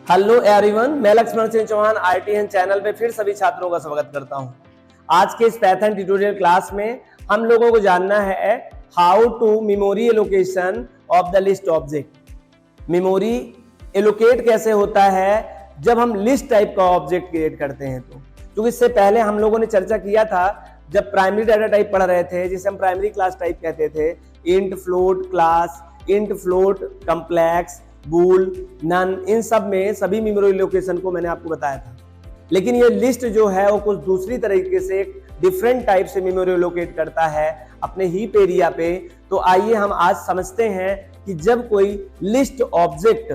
Hello everyone, मैं Lakshman Singh Chauhan ITN channel पे फिर सभी छात्रों का स्वागत करता हूं। आज के इस पैथन ट्यूटोरियल क्लास में हम लोगों को जानना है how to memory allocation of the list object. Memory allocate कैसे होता है जब हम लिस्ट टाइप का ऑब्जेक्ट क्रिएट करते हैं। तो क्योंकि इससे पहले हम लोगों ने चर्चा किया था जब प्राइमरी डाटा टाइप पढ़ रहे थे, जिसे हम प्राइमरी क्लास टाइप कहते थे, int, float class, int, float, complex, bool, none, इन सब में सभी मेमोरी लोकेशन को मैंने आपको बताया था। लेकिन ये लिस्ट जो है वो कुछ दूसरी तरीके से डिफरेंट टाइप से मेमोरी लोकेट करता है अपने हीप एरिया पे। तो आइए हम आज समझते हैं कि जब कोई लिस्ट ऑब्जेक्ट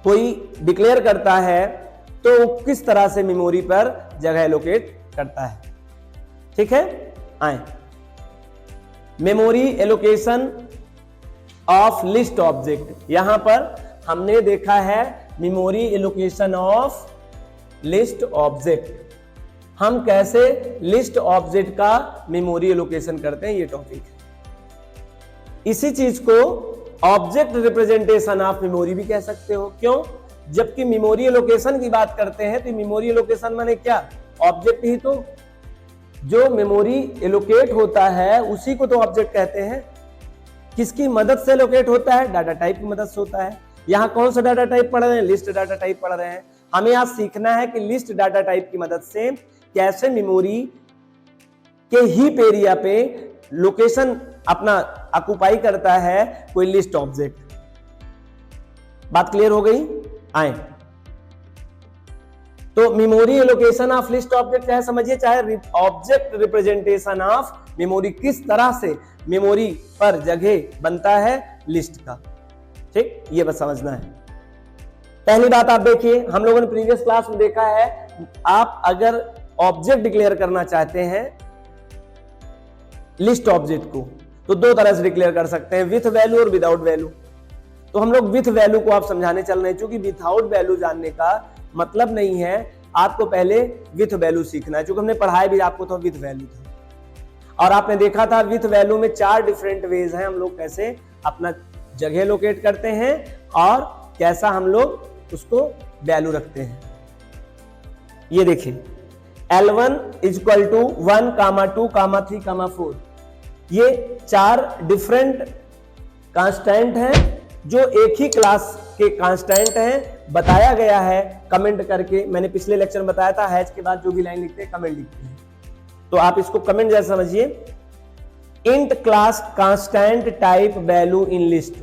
कोई डिक्लेयर करता है तो किस तरह से मेमोरी पर जगह लोकेट करता है। ठीक है, आए memory allocation of list object. यहां पर हमने देखा है memory allocation of list object. हम कैसे लिस्ट ऑब्जेक्ट का मेमोरी एलोकेशन करते हैं, ये टॉपिक है। इसी चीज को ऑब्जेक्ट रिप्रेजेंटेशन ऑफ मेमोरी भी कह सकते हो। क्यों? जबकि मेमोरी एलोकेशन की बात करते हैं तो मेमोरी एलोकेशन माने क्या? ऑब्जेक्ट ही तो। जो मेमोरी एलोकेट होता है उसी को तो ऑब्जेक्ट कहते हैं। किसकी मदद से लोकेट होता है? डाटा टाइप की मदद से होता है। यहां कौन सा डाटा टाइप पढ़ रहे हैं? लिस्ट डाटा टाइप पढ़ रहे हैं। हमें आज सीखना है कि लिस्ट डाटा टाइप की मदद से कैसे मेमोरी के हीप एरिया पे लोकेशन अपना ऑक्युपाई करता है कोई लिस्ट ऑब्जेक्ट। बात क्लियर हो गई? आए तो memory allocation of list object क्या है समझिए, चाहे ऑब्जेक्ट रिप्रेजेंटेशन ऑफ मेमोरी, किस तरह से मेमोरी पर जगह बनता है लिस्ट का। ठीक, ये बस समझना है। पहली बात आप देखिए, हम लोगों ने प्रीवियस क्लास में देखा है, आप अगर ऑब्जेक्ट डिक्लेयर करना चाहते हैं लिस्ट ऑब्जेक्ट को तो दो तरह से डिक्लेयर कर सकते हैं, विथ वैल्यू और विदाउट वैल्यू। तो हम लोग विथ वैल्यू को आप समझाने चल रहे हैं, क्योंकि विदाउट वैल्यू जानने का मतलब नहीं है। आपको पहले विथ वैल्यू सीखना है, क्योंकि हमने पढ़ाया भी आपको तो विथ वैल्यू था। और आपने देखा था विथ वैल्यू में 4 डिफरेंट वेज हैं हम लोग कैसे अपना जगह लोकेट करते हैं और कैसा हम लोग उसको वैल्यू रखते हैं। ये देखिए, L1 इक्वल टू 1, 2, 3, 4, ये 4 डिफरेंट कांस्टेंट हैं जो एक ही क्लास के कांस्टेंट हैं। बताया गया है कमेंट करके, मैंने पिछले लेक्चर में बताया था हैश के बाद जो भी लाइन लिखते हैं कमेंट लिखते हैं, तो आप इसको कमेंट जैसा समझिए। Int class constant type value in list,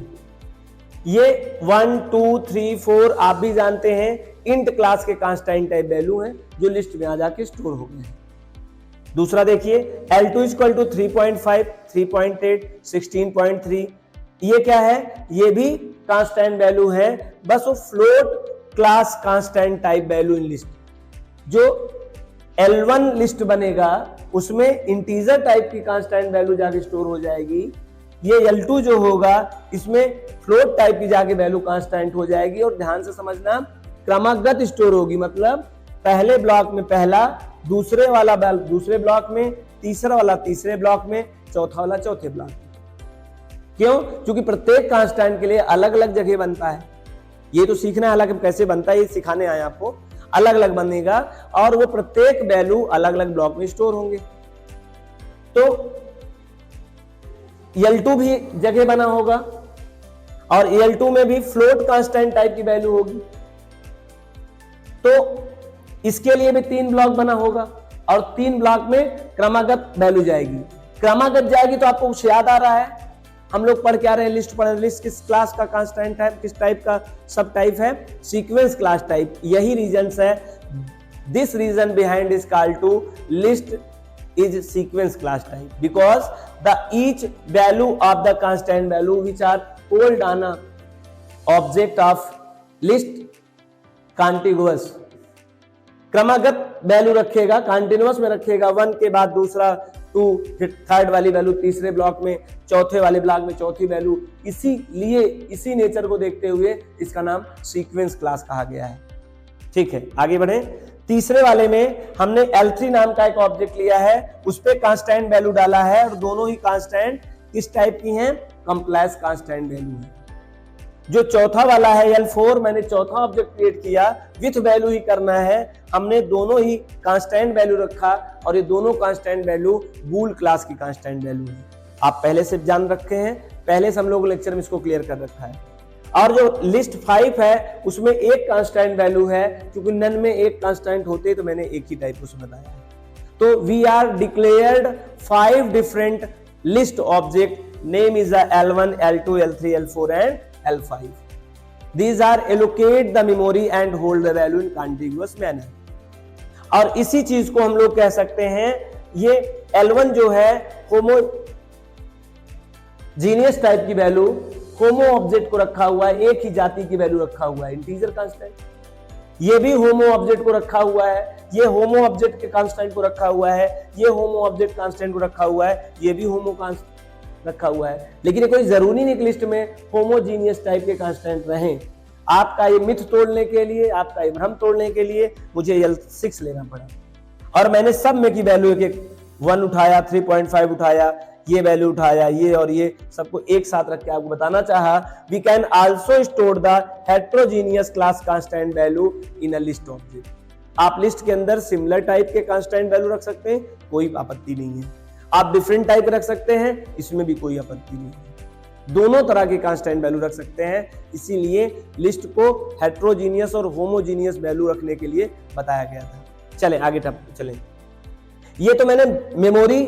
ये 1, 2, 3, 4 आप भी जानते हैं इंट क्लास के कांस्टेंट टाइप वैल्यू हैं जो लिस्ट में आ जाके स्टोर हो गए हैं। दूसरा देखिए, L2 इक्वल टू 3.5, 3.8, 16.3, ये क्या है? ये भी कांस्टेंट वैल्यू है, बस वो float class constant type value in list. जो L1 लिस्ट बनेगा उसमें इंटीजर टाइप की कांस्टेंट वैल्यू जाके स्टोर हो जाएगी। ये L2 जो होगा इसमें फ्लोट टाइप की जाके वैल्यू कांस्टेंट हो जाएगी। और ध्यान से समझना, क्रमागत स्टोर होगी, मतलब पहले ब्लॉक में पहला, दूसरे वाला दूसरे ब्लॉक में, तीसरा वाला तीसरे ब्लॉक में, चौथा वाला चौथे ब्लॉक में। क्यों? क्योंकि प्रत्येक कांस्टेंट के लिए अलग अलग जगह बनता है। ये तो सीखना है अलग कैसे बनता है, ये सिखाने आए आपको। अलग अलग बनेगा और वो प्रत्येक वैल्यू अलग अलग ब्लॉक में स्टोर होंगे। तो L2 भी जगह बना होगा और L2 में भी फ्लोट कांस्टेंट टाइप की वैल्यू होगी। तो इसके लिए भी 3 ब्लॉक बना होगा और 3 ब्लॉक में क्रमागत वैल्यू जाएगी। क्रमागत जाएगी तो आपको कुछ याद आ रहा है? हम लोग पढ़ क्या रहे हैं? लिस्ट पढ़ रहे हैं। लिस्ट किस क्लास का कांस्टेंट है, किस टाइप का सब टाइप है? Sequence class type. यही रीजंस है, this reason behind is called to list is sequence class type, because the each value of the constant value which are hold on a object of list contiguous. क्रमागत वैल्यू रखेगा, continuous में रखेगा, 1 के बाद दूसरा 2, फिर थर्ड वाली वैल्यू तीसरे ब्लॉक में, चौथे वाले ब्लॉक में चौथी वैल्यू। इसीलिए इसी नेचर को देखते हुए इसका नाम सीक्वेंस क्लास कहा गया है। ठीक है, आगे बढ़े। तीसरे वाले में हमने L3 नाम का एक ऑब्जेक्ट लिया है, उस पर कांस्टेंट वैल्यू डाला है और दोनों ही कांस्टेंट किस टाइप की हैं? कॉम्प्लेक्स कांस्टेंट वैल्यू है। जो चौथा वाला है L4, मैंने चौथा ऑब्जेक्ट क्रिएट किया, विथ वैल्यू ही करना है। हमने दोनों ही कांस्टेंट वैल्यू रखा और ये दोनों कांस्टेंट वैल्यू बूल क्लास की कांस्टेंट वैल्यू है। आप पहले से जान रखे हैं, पहले से हम लोग लेक्चर में इसको क्लियर कर रखा है। और जो लिस्ट 5 है उसमें एक कांस्टेंट वैल्यू है, क्योंकि नन में एक कांस्टेंट होते तो मैंने एक ही टाइप उसमें बताया है। तो we are declared 5 different list object, name is L1, L2, L3, L4 and L5. These are allocate the memory and hold the value in contiguous manner. और इसी चीज को हम लोग कह सकते हैं, ये L1 जो है होमोजीनियस टाइप की वैल्यू, होमो ऑब्जेक्ट को रखा हुआ है, एक ही जाति की वैल्यू रखा हुआ है, इंटीजर कांस्टेंट। ये भी होमो ऑब्जेक्ट को रखा हुआ है, ये होमो ऑब्जेक्ट के कांस्टेंट को रखा हुआ है, ये होमो ऑब्जेक्ट कांस्टेंट को रखा हुआ है, ये भी होमो कांस्टेंट रखा हुआ है। लेकिन ये कोई जरूरी नहीं कि लिस्ट में होमोजीनियस टाइप के कांस्टेंट रहें। आपका ये मिथ तोड़ने के लिए, आपका ये भ्रम तोड़ने के लिए मुझे L6 लेना पड़ा, और मैंने सब में की वैल्यू एक 1 उठाया, 3.5 उठाया, ये वैल्यू उठाया, ये और ये सबको एक साथ रख के आपको बताना चाहा। We can also store the heterogeneous class constant value in a list object. आप लिस्ट के अंदर सिमिलर टाइप के कांस्टेंट वैल्यू रख सकते हैं, कोई आपत्ति नहीं है। आप डिफरेंट टाइप रख सकते हैं, इसमें भी कोई आपत्ति नहीं है। दोनों तरह के कांस्टेंट वैल्यू रख सकते हैं, इसीलिए लिस्ट को हेट्रोजीनियस और होमोजीनियस वैल्यू रखने के लिए बताया गया था। चलें आगे चलें। ये तो मैंने मेमोरी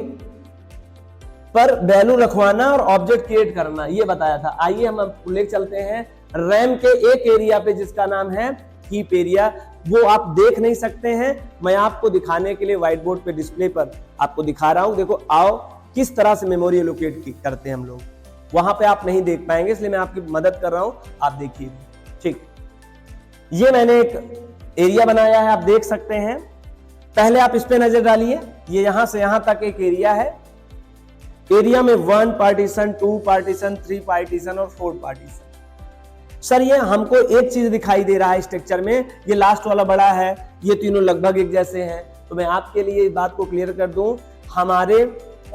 पर वैल्यू रखवाना और ऑब्जेक्ट क्रिएट करना ये बताया था। आइए हम अब ले चलते हैं रैम के एक एरिया पे जिसका नाम है हीप एरिया। वो आप देख नहीं सकते हैं, मैं आपको दिखाने के लिए व्हाइट बोर्ड पे डिस्प्ले पर आपको दिखा रहा हूं। देखो आओ किस तरह से मेमोरी एलोकेट करते हैं हम लोग, वहां पे आप नहीं देख पाएंगे, इसलिए मैं आपकी मदद कर रहा हूं, आप देखिए। ठीक, ये मैंने एक एरिया बनाया है, आप देख सकते हैं। पहले आप इस पे नजर डालिए, ये यहां से यहां तक एक एरिया है। एरिया में 1 पार्टीशन, 2 पार्टीशन, 3 पार्टीशन और 4 पार्टीशन। सर ये हमको एक चीज दिखाई दे रहा है स्ट्रक्चर में, ये लास्ट वाला बड़ा है, ये तीनों लगभग एक जैसे हैं। तो मैं आपके लिए इस बात को क्लियर कर दूं, हमारे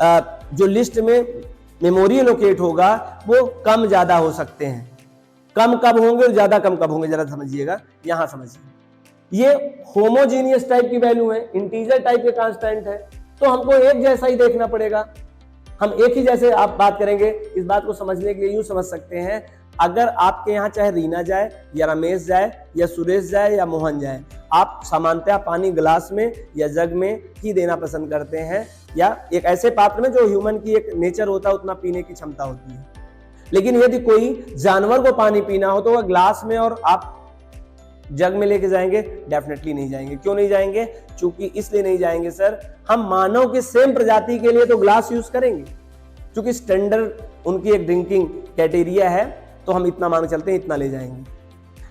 जो लिस्ट में मेमोरी एलोकेट होगा वो कम ज्यादा हो सकते हैं। कम कब होंगे और ज्यादा कम कब होंगे, जरा समझिएगा, यहां समझिए। ये होमोजीनियस टाइप की वैल्यू है, इंटीजर टाइप के कांस्टेंट है, तो हमको एक जैसा ही देखना पड़ेगा। हम एक ही जैसे आप बात करेंगे, इस बात को समझने के लिए यूं समझ सकते हैं, अगर आपके यहाँ चाहे रीना जाए या रमेश जाए या सुरेश जाए या मोहन जाए, आप सामान्यतः पानी गिलास में या जग में ही देना पसंद करते हैं, या एक ऐसे पात्र में जो ह्यूमन की एक नेचर होता है, उतना पीने की क्षमता होती है। लेकिन यदि कोई जानवर को पानी पीना हो तो वह ग्लास में और आप जग में लेके जाएंगे? डेफिनेटली नहीं जाएंगे। क्यों नहीं जाएंगे? क्योंकि इसलिए नहीं जाएंगे सर, हम मानव के सेम प्रजाति के लिए तो ग्लास यूज करेंगे, क्योंकि स्टैंडर्ड उनकी एक ड्रिंकिंग क्राइटेरिया है, तो हम इतना मान चलते हैं, इतना ले जाएंगे।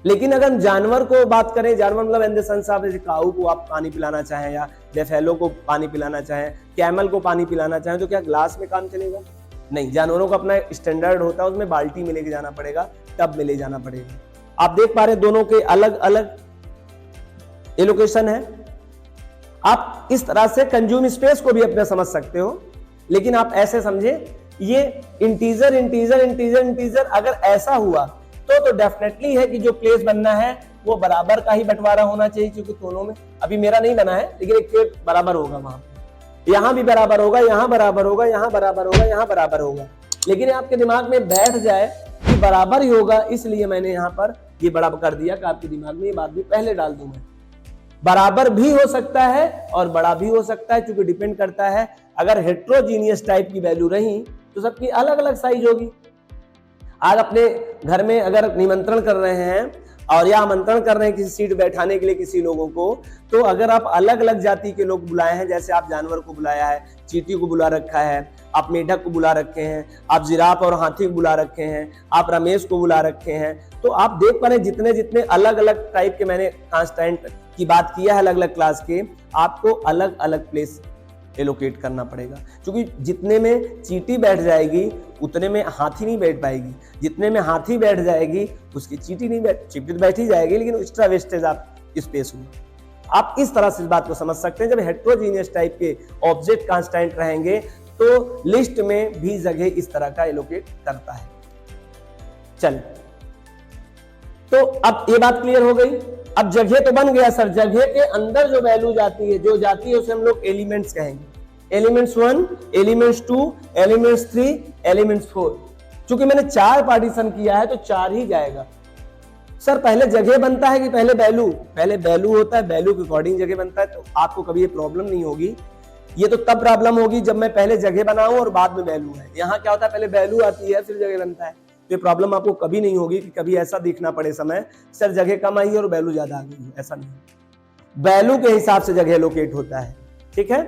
लेकिन अगर जानवर को बात करें, जानवर मतलब इन द सेंस आप जैसे काऊ को आप पानी पिलाना चाहें या बेफेलो को पानी पिलाना चाहें, कैमल को पानी पिलाना चाहें, तो क्या ग्लास में काम चलेगा? नहीं, जानवरों का अपना स्टैंडर्ड होता है, उसमें बाल्टी में लेके जाना पड़ेगा, टब में ले जाना पड़ेगा। आप देख पा रहे हैं दोनों के अलग अलग एलोकेशन है। आप इस तरह से कंज्यूम स्पेस को भी अपना समझ सकते हो, लेकिन आप ऐसे समझे, ये इंटीजर इंटीजर इंटीजर इंटीजर अगर ऐसा हुआ तो डेफिनेटली है कि जो प्लेस बनना है वो बराबर का ही बंटवारा होना चाहिए, क्योंकि दोनों में अभी मेरा नहीं बना है, लेकिन एक प्लेट बराबर होगा, वहां यहां भी बराबर होगा, यहां बराबर होगा, यहां बराबर होगा, यहां बराबर होगा। लेकिन आपके दिमाग में बैठ जाए कि बराबर ही होगा, इसलिए मैंने यहां पर ये बड़ा कर दिया कि आपके दिमाग में ये बात भी पहले डाल दूं मैं। बराबर भी हो सकता है और बड़ा भी हो सकता है, क्योंकि डिपेंड करता है, अगर हेट्रोजीनियस टाइप की वैल्यू रही तो सबकी अलग अलग साइज होगी। आज अपने घर में अगर निमंत्रण कर रहे हैं और या आमंत्रण कर रहे हैं किसी सीट बैठाने के लिए किसी लोगों को, तो अगर आप अलग अलग जाति के लोग बुलाए हैं, जैसे आप जानवर को बुलाया है, चींटी को बुला रखा है, आप मेढक को बुला रखे हैं, आप जिराफ और हाथी को बुला रखे हैं, आप रमेश को बुला रखे हैं, तो आप देख पा रहे हैं जितने जितने अलग अलग टाइप के मैंने कांस्टेंट की बात किया है अलग अलग क्लास के, आपको अलग अलग प्लेस एलोकेट करना पड़ेगा। क्योंकि जितने में चींटी बैठ जाएगी उतने में हाथी नहीं बैठ पाएगी, जितने में हाथी बैठ जाएगी उसकी चींटी नहीं चींटी तो बैठ ही जाएगी, लेकिन एक्स्ट्रा वेस्टेज आप स्पेस होगा। आप इस तरह से इस बात को समझ सकते हैं, जब हेट्रोजीनियस टाइप के ऑब्जेक्ट कांस्टेंट रहेंगे तो लिस्ट में भी जगह इस तरह का एलोकेट करता है। चल तो अब ये बात क्लियर हो गई। अब जगह तो बन गया सर, जगह के अंदर जो वैल्यू जाती है, जो जाती है उसे हम लोग एलिमेंट्स कहेंगे। Elements 1, elements 2, elements 3, elements 4। चूंकि मैंने 4 पार्टीशन किया है तो 4 ही जाएगा। सर पहले जगह बनता है कि पहले वैल्यू? पहले वैल्यू होता है, वैल्यू के अकॉर्डिंग जगह बनता है। तो आपको कभी ये प्रॉब्लम नहीं होगी। ये तो तब प्रॉब्लम होगी जब मैं पहले जगह बनाऊं और बाद में वैल्यू है। यहाँ क्या होता है, पहले वैल्यू आती है फिर जगह बनता है। तो ये प्रॉब्लम आपको कभी नहीं होगी कि कभी ऐसा देखना पड़े समय सर जगह कम आई और वैल्यू ज्यादा आ गई। ऐसा नहीं, वैल्यू के हिसाब से जगह लोकेट होता है। ठीक है,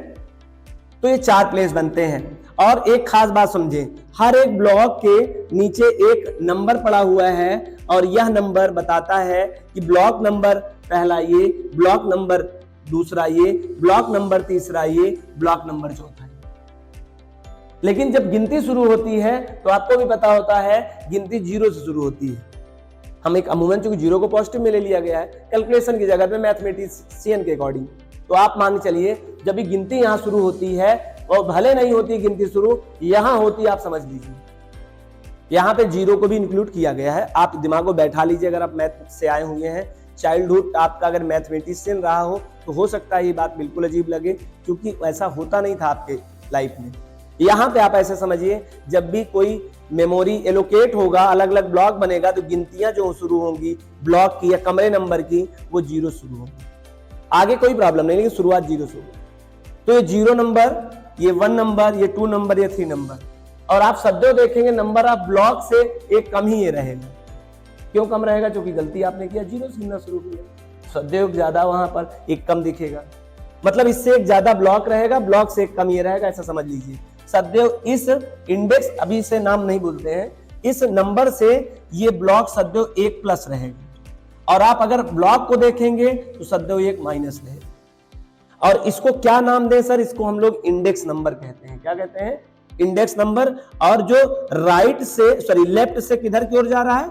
तो ये 4 प्लेस बनते हैं। और एक खास बात समझें, हर एक ब्लॉक के नीचे एक नंबर पड़ा हुआ है और यह नंबर बताता है कि ब्लॉक नंबर पहला ये, ब्लॉक नंबर दूसरा ये, ब्लॉक नंबर तीसरा ये, ब्लॉक नंबर चौथा ये। लेकिन जब गिनती शुरू होती है तो आपको भी पता होता है गिनती 0 से शुरू होती है। हम एक अमूमन चूंकि 0 को पॉजिटिव में ले लिया गया है कैलकुलेशन की जगह पे मैथमेटिशियन के अकॉर्डिंग, तो आप मान के चलिए जब भी गिनती यहां शुरू होती है और भले नहीं होती गिनती शुरू, यहां होती, आप समझ लीजिए यहां पे 0 को भी इंक्लूड किया गया है। आप दिमाग को बैठा लीजिए, अगर आप मैथ से आए हुए हैं, चाइल्डहुड आपका अगर मैथमेटिशियन रहा हो तो हो सकता है ये बात बिल्कुल अजीब लगे, क्योंकि ऐसा होता नहीं था आपके लाइफ में। यहां पे आप ऐसे समझिए, जब भी कोई मेमोरी एलोकेट होगा, अलग अलग ब्लॉक बनेगा, तो गिनतियां जो शुरू होंगी ब्लॉक की या कमरे नंबर की, वो 0 शुरू होंगी। आगे कोई प्रॉब्लम नहीं, लेकिन शुरुआत 0 से होगी। तो ये 0 नंबर, ये 1 नंबर, ये 2 नंबर, ये 3 नंबर। और आप सदैव देखेंगे नंबर ऑफ ब्लॉक से एक कम ही ये रहेगा। क्यों कम रहेगा? क्योंकि गलती आपने किया, 0 से गिनना शुरू किया। सदैव ज्यादा वहां पर एक कम दिखेगा, मतलब इससे एक ज्यादा ब्लॉक रहेगा, ब्लॉक से एक कम ये रहेगा, ऐसा समझ लीजिए। सदैव इस इंडेक्स, अभी इसे नाम नहीं बोलते हैं, इस नंबर से ये ब्लॉक सदैव 1 प्लस रहेगा। और आप अगर ब्लॉक को देखेंगे तो सदैव 1 माइनस रहेगा। और इसको क्या नाम दें सर? इसको हम लोग इंडेक्स नंबर कहते हैं। क्या कहते हैं? Index number. और जो राइट से, सॉरी लेफ्ट से किधर की ओर जा रहा है?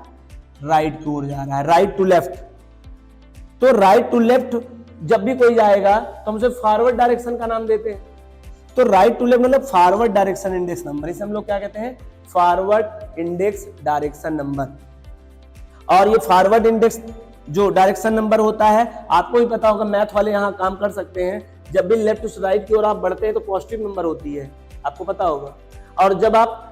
राइट की ओर जा रहा है, राइट टू लेफ्ट। तो राइट टू लेफ्ट जब भी कोई जाएगा तो हम उसे फॉरवर्ड डायरेक्शन का नाम देते हैं। तो राइट टू लेफ्ट मतलब फॉरवर्ड डायरेक्शन इंडेक्स नंबर, इसे हम लोग क्या कहते हैं? Forward index direction number. और ये फॉरवर्ड इंडेक्स जो डायरेक्शन नंबर होता है, आपको भी पता होगा, मैथ वाले यहाँ काम कर सकते हैं, जब भी लेफ्ट टू राइट की ओर आप बढ़ते हैं तो पॉजिटिव नंबर होती है, आपको पता होगा। और जब आप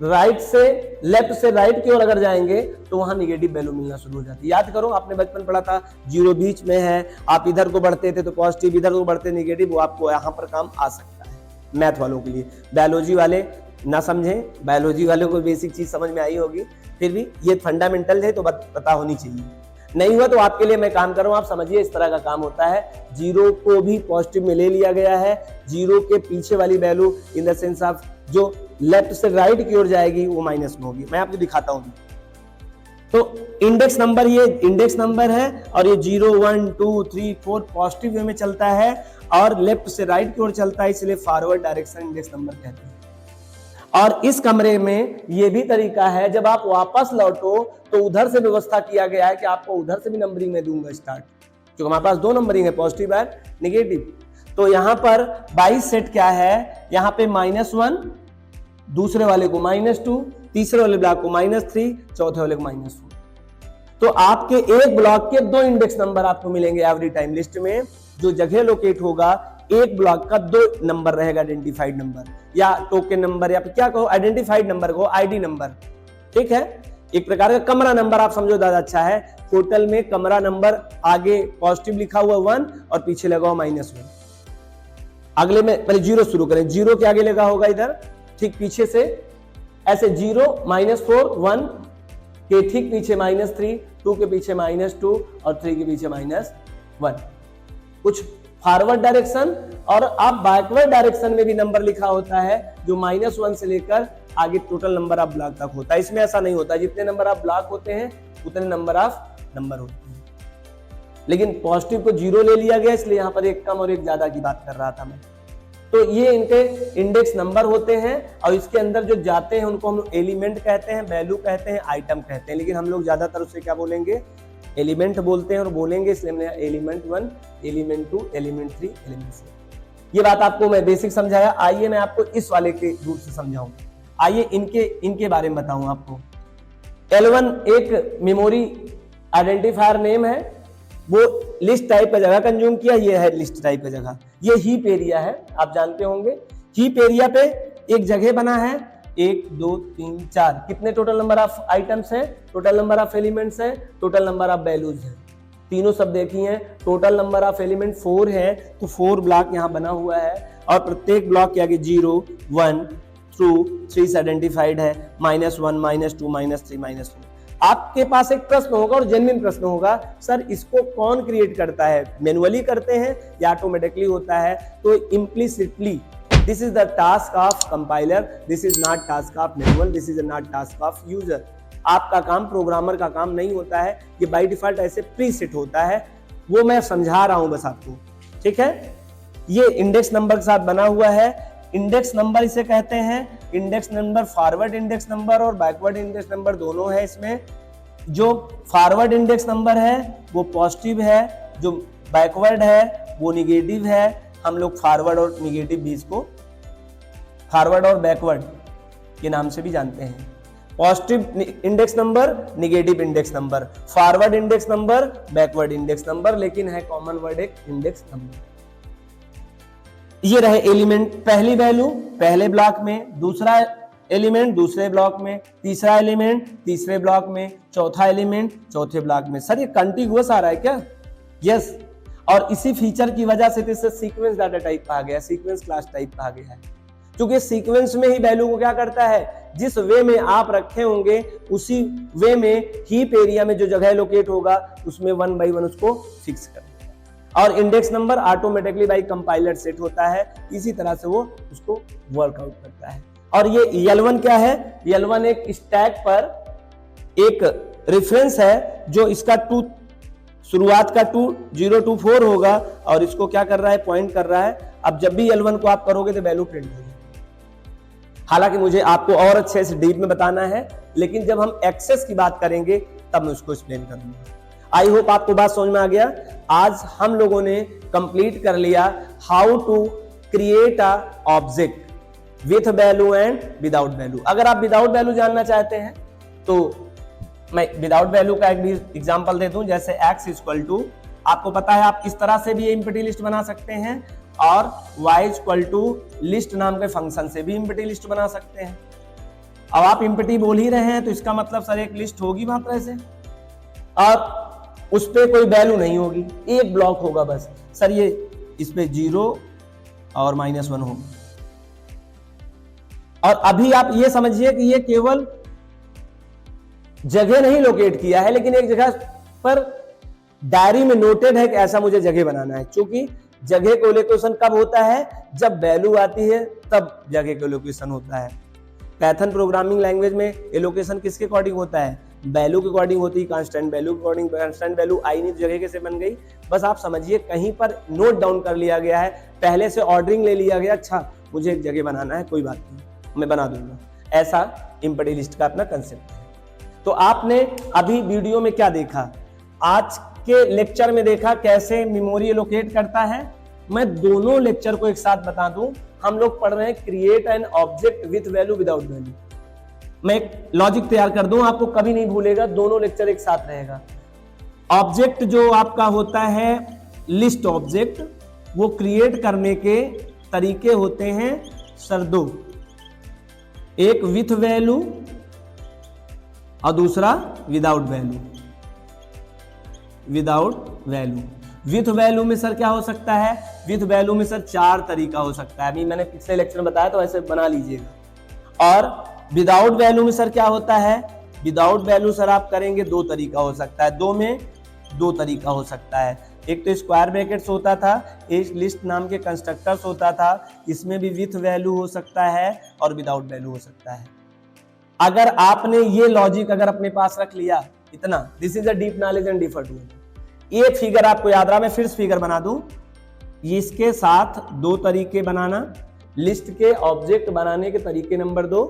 राइट से लेफ्ट से राइट की ओर अगर जाएंगे तो वहां निगेटिव वैल्यू मिलना शुरू हो जाती है। याद करो, आपने बचपन पढ़ा था 0 बीच में है, आप इधर को बढ़ते थे तो पॉजिटिव, इधर को बढ़ते निगेटिव, वो आपको यहाँ पर काम आ सकता है मैथ वालों के लिए। बायोलॉजी वाले ना समझें, बायोलॉजी वालों को बेसिक चीज समझ में आई होगी, फिर भी ये फंडामेंटल है तो पता होनी चाहिए। नहीं हुआ तो आपके लिए मैं काम कर रहा हूं, आप समझिए इस तरह का काम होता है। 0 को भी पॉजिटिव में ले लिया गया है, 0 के पीछे वाली value in the sense of जो लेफ्ट से राइट की ओर जाएगी वो माइनस में होगी। मैं आपको दिखाता हूं। तो इंडेक्स नंबर, ये इंडेक्स नंबर है और ये 0, 1, 2, 3, 4 पॉजिटिव वे में चलता है और लेफ्ट से राइट की ओर चलता है, इसलिए फॉरवर्ड डायरेक्शन इंडेक्स नंबर कहते हैं। और इस कमरे में ये भी तरीका है, जब आप वापस लौटो तो उधर से व्यवस्था किया गया है कि आपको उधर से भी नंबरिंग में दूंगा स्टार्ट, क्योंकि हमारे पास 2 नंबरिंग है, पॉजिटिव और नेगेटिव। तो यहाँ पर 22 सेट क्या है, यहाँ पे -1, दूसरे वाले को -2, तीसरे वाले ब्लॉक को -3, चौथे वाले को -4। तो आपके एक ब्लॉक के 2 इंडेक्स नंबर आपको मिलेंगे एवरी टाइम लिस्ट में। जो जगह लोकेट होगा, एक ब्लॉक का 2 नंबर रहेगा, आइडेंटिफाइड नंबर या टोकन नंबर या क्या कहो, आइडेंटिफाइड नंबर को आईडी नंबर, ठीक है। एक प्रकार का कमरा नंबर आप समझो, ज्यादा अच्छा है। होटल में कमरा नंबर आगे पॉजिटिव लिखा हुआ 1 और पीछे लगा हुआ -1। अगले में पहले 0 शुरू करें, 0 के आगे लगा होगा इधर ठीक पीछे से, ऐसे 0, -4, 1 के ठीक पीछे -3, 2 के पीछे -2 और 3 के पीछे -1। कुछ फॉरवर्ड डायरेक्शन और आप बैकवर्ड डायरेक्शन में भी नंबर लिखा होता है, जो -1 से लेकर आगे टोटल नंबर ऑफ ब्लॉक तक होता है। इसमें ऐसा नहीं होता, जितने नंबर ऑफ ब्लॉक होते हैं उतने नंबर ऑफ नंबर होते हैं। लेकिन पॉजिटिव को 0 ले लिया गया, इसलिए यहां पर एक कम और एक ज्यादा की बात कर रहा था मैं। तो ये इनके इंडेक्स नंबर होते हैं और इसके अंदर जो जाते हैं उनको हम एलिमेंट कहते हैं, वैल्यू कहते हैं, आइटम कहते हैं। लेकिन हम लोग ज्यादातर उसे क्या बोलेंगे, एलिमेंट बोलते हैं और बोलेंगे, इसलिए हमने एलिमेंट 1, एलिमेंट 2, एलिमेंट 3, एलिमेंट 4। ये बात आपको मैं बेसिक समझाया। आइए मैं आपको इस वाले के रूप से समझाऊं। आइए इनके बारे में बताऊं आपको। L1 एक मेमोरी आइडेंटिफायर नेम है, वो लिस्ट टाइप का जगह कंज्यूम किया, ये है लिस्ट टाइप का जगह। ये हीप एरिया है, आप जानते होंगे। हीप एरिया पे एक जगह बना है, 1 2 3 4, कितने टोटल नंबर ऑफ आइटम्स है, टोटल नंबर ऑफ एलिमेंट्स है, टोटल नंबर ऑफ वैल्यूज है, तीनों सब देखी हैं। टोटल नंबर ऑफ एलिमेंट 4 है, तो 4 ब्लॉक यहाँ बना हुआ है और प्रत्येक ब्लॉक के आगे 0 1 2 3 से आइडेंटिफाइड है, -1 -2 -3 -4। आपके पास एक प्रश्न होगा और जेन्युइन प्रश्न होगा, सर इसको कौन क्रिएट करता है, मैनुअली करते हैं या ऑटोमेटिकली होता है? तो implicitly this is the task of compiler, this is not task of manual, this is not task of user. आपका काम, प्रोग्रामर का काम नहीं होता है, ये बाय डिफॉल्ट ऐसे प्रीसेट होता है, वो मैं समझा रहा हूं बस आपको, ठीक है। ये इंडेक्स नंबर के साथ बना हुआ है। इंडेक्स नंबर इसे कहते हैं। Index number forward index number और बैकवर्ड इंडेक्स नंबर दोनों है इसमें। जो फॉरवर्ड इंडेक्स नंबर है वो पॉजिटिव है, जो बैकवर्ड है वो निगेटिव है। हम लोग फॉरवर्ड और निगेटिव भी इसको फॉरवर्ड और बैकवर्ड के नाम से भी जानते हैं। Positive index number, negative index number, forward index number, backward index number, लेकिन है कॉमन वर्ड एक इंडेक्स नंबर। ये रहे एलिमेंट, पहली वैल्यू पहले ब्लॉक में, दूसरा एलिमेंट दूसरे ब्लॉक में, तीसरा एलिमेंट तीसरे ब्लॉक में, चौथा एलिमेंट चौथे ब्लॉक में। सर ये कंटिगुअस आ रहा है क्या? यस। और इसी फीचर की वजह से इसे सीक्वेंस डाटा टाइप कहा गया, सीक्वेंस क्लास टाइप कहा गया है, क्योंकि सीक्वेंस में ही वैल्यू को क्या करता है, जिस वे में आप रखे होंगे उसी वे में हीप एरिया में जो जगह लोकेट होगा उसमें 1 by 1 उसको फिक्स कर। और index number automatically bye compiler set होता है, इसी तरह से वो उसको वर्कआउट करता है। और ये L1 क्या है? L1 एक स्टैक पर एक रेफरेंस है, जो इसका शुरुआत का 2 0 2 4 होगा और इसको क्या कर रहा है, पॉइंट कर रहा है। अब जब भी L1 को आप करोगे तो वैल्यू प्रिंट होगी। हालांकि मुझे आपको और अच्छे से डीप में बताना है, लेकिन जब हम एक्सेस की बात करेंगे तब मैं उसको एक्सप्लेन करूंगा। आई होप आपको बात समझ में आ गया। आज हम लोगों ने कंप्लीट कर लिया how to create a object with value and without value. अगर आप विदाउट वैल्यू जानना चाहते हैं तो मैं विदाउट वैल्यू का एक भी एग्जांपल दे दूं, जैसे x इक्वल टू, आपको पता है आप इस तरह से भी एम्प्टी लिस्ट बना सकते हैं और y इक्वल टू लिस्ट नाम के फंक्शन से भी एम्प्टी लिस्ट बना सकते हैं। अब आप एम्प्टी बोल ही रहे हैं तो इसका मतलब सर एक लिस्ट होगी मात्रा से और उस पर कोई वैल्यू नहीं होगी, एक ब्लॉक होगा बस। सर ये इस पे 0 और -1 होगा। और अभी आप ये समझिए कि ये केवल जगह नहीं लोकेट किया है, लेकिन एक जगह पर डायरी में नोटेड है कि ऐसा मुझे जगह बनाना है। क्योंकि जगह का लोकेशन कब होता है, जब वैल्यू आती है तब जगह का लोकेशन होता है। पाइथन प्रोग्रामिंग लैंग्वेज में एलोकेशन किसके अकॉर्डिंग होता है, वैल्यू के अकॉर्डिंग होती है, कांस्टेंट वैल्यू के अकॉर्डिंग। कांस्टेंट वैल्यू आई नहीं जगह कैसे बन गई, बस आप समझिए कहीं पर नोट डाउन कर लिया गया है, पहले से ऑर्डरिंग ले लिया गया, अच्छा मुझे एक जगह बनाना है, कोई बात नहीं मैं बना दूंगा। ऐसा एम्प्टी लिस्ट का अपना कंसेप्ट है। तो आपने अभी वीडियो में क्या देखा, आज के लेक्चर में देखा कैसे मेमोरी एलोकेट करता है। मैं दोनों लेक्चर को एक साथ बता दूं, हम लोग पढ़ रहे हैं create an object with value without value. मैं एक लॉजिक तैयार कर दूं, आपको कभी नहीं भूलेगा, दोनों लेक्चर एक साथ रहेगा। ऑब्जेक्ट जो आपका होता है लिस्ट ऑब्जेक्ट, वो क्रिएट करने के तरीके होते हैं सर दो, एक विथ वैल्यू और दूसरा without value. Without value, with value में सर क्या हो सकता है, विथ वैल्यू में सर 4 तरीका हो सकता है, अभी मैंने पिछले लेक्चर में बताया तो ऐसे बना लीजिएगा। और विदाउट वैल्यू में सर क्या होता है, विदाउट वैल्यू सर आप करेंगे 2 तरीका हो सकता है, 2 में 2 तरीका हो सकता है। एक तो स्क्वायर ब्रैकेट्स होता था, एक लिस्ट नाम के कंस्ट्रक्टर्स होता था, इसमें भी विथ वैल्यू हो सकता है और विदाउट वैल्यू हो सकता है। अगर आपने ये लॉजिक अगर अपने पास रख लिया, इतना, this is a deep knowledge and deeper tool. ये फिगर आपको याद रहा, मैं फिर से फिगर बना दूं, इसके साथ 2 तरीके बनाना, लिस्ट के ऑब्जेक्ट बनाने के तरीके नंबर 2,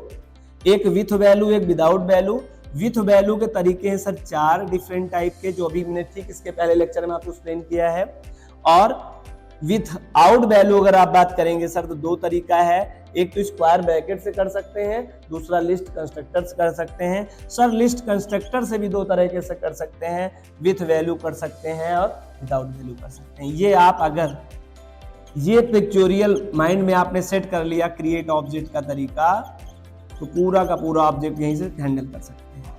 एक विथ वैल्यू एक विदाउट वैल्यू। विथ वैल्यू के तरीके हैं सर 4 डिफरेंट टाइप के, जो अभी मैंने ठीक इसके पहले लेक्चर में आपको एक्सप्लेन किया है। और विथ आउट वैल्यू अगर आप बात करेंगे सर तो दो तरीका है, एक तो स्क्वायर ब्रैकेट से कर सकते हैं, दूसरा लिस्ट कंस्ट्रक्टर से कर सकते हैं। सर लिस्ट कंस्ट्रक्टर से भी दो तरीके से कर सकते हैं, विथ वैल्यू कर सकते हैं और विदाउट वैल्यू कर सकते हैं। ये आप अगर ये पिक्चोरियल माइंड में आपने सेट कर लिया क्रिएट ऑब्जेक्ट का तरीका, तो पूरा का पूरा ऑब्जेक्ट यहीं से हैंडल कर सकते हैं।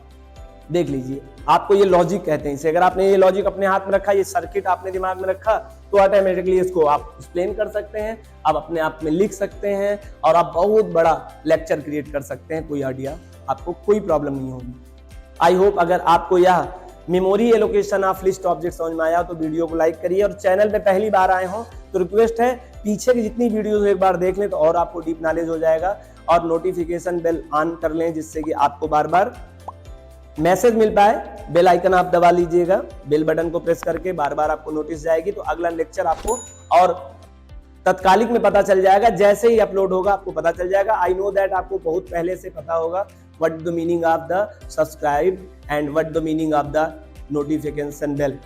देख लीजिए, आपको ये लॉजिक कहते हैं इसे, अगर आपने ये लॉजिक अपने हाथ में रखा, ये सर्किट आपने दिमाग में रखा, तो ऑटोमेटिकली इसको आप एक्सप्लेन कर सकते हैं, आप अपने आप में लिख सकते हैं और आप बहुत बड़ा लेक्चर क्रिएट कर सकते हैं। कोई आइडिया, आपको कोई प्रॉब्लम नहीं होगी। आई होप अगर आपको यह memory allocation of list object समझ में आया तो वीडियो को लाइक करिए, और चैनल पे पहली बार आए हो तो रिक्वेस्ट है पीछे की जितनी वीडियोस एक बार देख लें तो और आपको डीप नॉलेज हो जाएगा, और नोटिफिकेशन बेल ऑन कर लें जिससे कि आपको बार बार मैसेज मिल पाए। बेल आइकन आप दबा लीजिएगा, बेल बटन को प्रेस करके बार बार आपको नोटिस जाएगी, तो अगला लेक्चर आपको और तत्कालिक में पता चल जाएगा, जैसे ही अपलोड होगा आपको पता चल जाएगा। आई नो दैट आपको बहुत पहले से पता होगा what the meaning of the subscribe and what the meaning of the notification bell,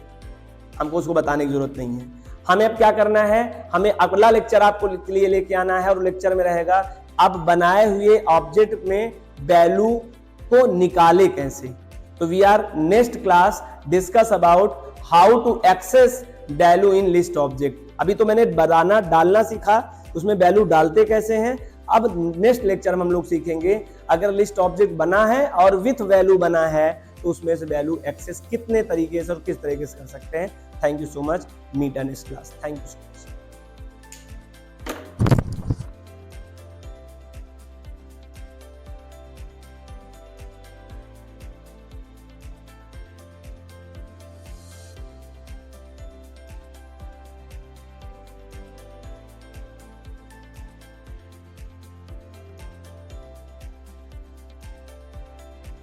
हमको उसको बताने की जरूरत नहीं है। हमें अब क्या करना है, हमें अगला लेक्चर आपको लिए लेके आना है, और लेक्चर में रहेगा अब बनाए हुए ऑब्जेक्ट में वैल्यू को निकाले कैसे। तो we are next class discuss about how to access value in list object. अभी तो मैंने बनाना डालना सीखा, उसमें वैल्यू डालते कैसे हैं। अब नेक्स्ट लेक्चर में हम लोग सीखेंगे अगर लिस्ट ऑब्जेक्ट बना है और विथ वैल्यू बना है तो उसमें से वैल्यू एक्सेस कितने तरीके से और किस तरीके से कर सकते हैं। Thank you so much, meet next class. Thank you.